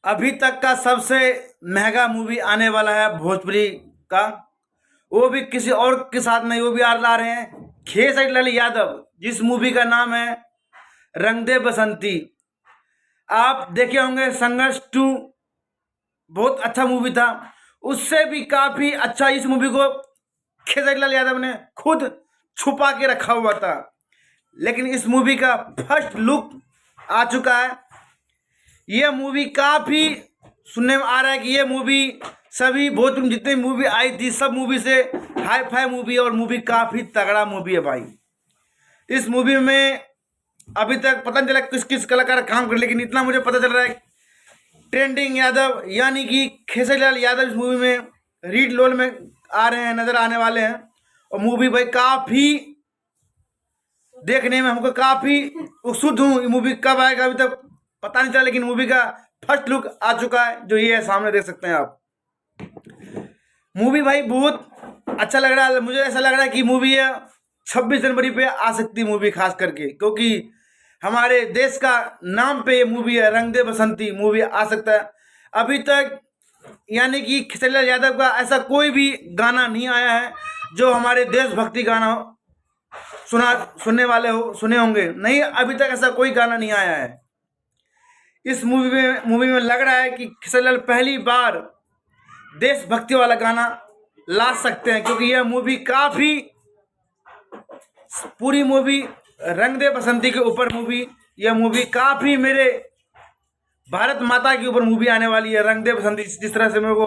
अभी तक का सबसे महंगा मूवी आने वाला है भोजपुरी का। वो भी किसी और के साथ नहीं, वो भी आ ला रहे हैं खेसारी लाल यादव, जिस मूवी का नाम है रंग दे बसंती। आप देखे होंगे संघर्ष 2, बहुत अच्छा मूवी था। उससे भी काफी अच्छा इस मूवी को खेसारी लाल यादव ने खुद छुपा के रखा हुआ था, लेकिन इस मूवी का फर्स्ट लुक आ चुका है। ये मूवी काफी सुनने में आ रहा है कि ये मूवी सभी भोजपुरी जितनी मूवी आई थी सब मूवी से हाई फाई मूवी है, और मूवी काफी तगड़ा मूवी है भाई। इस मूवी में अभी तक पता नहीं चला किस किस कलाकार काम कर, लेकिन इतना मुझे पता चल रहा है ट्रेंडिंग यादव यानी कि खेसारी लाल यादव इस मूवी में रीड रोल में आ रहे हैं, नजर आने वाले हैं। और मूवी भाई काफी देखने में हमको काफी उत्सुक हूँ। ये मूवी कब आएगा अभी तक पता नहीं चला, लेकिन मूवी का फर्स्ट लुक आ चुका है, जो ये है सामने देख सकते हैं आप। मूवी भाई बहुत अच्छा लग रहा है। मुझे ऐसा लग रहा है कि मूवी है 26 जनवरी पे आ सकती है मूवी, खास करके क्योंकि हमारे देश का नाम पे ये मूवी है रंग दे बसंती मूवी आ सकता है। अभी तक यानी कि खेसारी लाल यादव का ऐसा कोई भी गाना नहीं आया है जो हमारे देशभक्ति गाना हो, सुने होंगे नहीं, अभी तक ऐसा कोई गाना नहीं आया है। इस मूवी में लग रहा है कि खेसारी लाल पहली बार देशभक्ति वाला गाना ला सकते हैं, क्योंकि यह मूवी काफी पूरी मूवी रंग दे बसंती के ऊपर मूवी, यह मूवी काफी मेरे भारत माता के ऊपर मूवी आने वाली है रंग दे बसंती। जिस तरह से मेरे को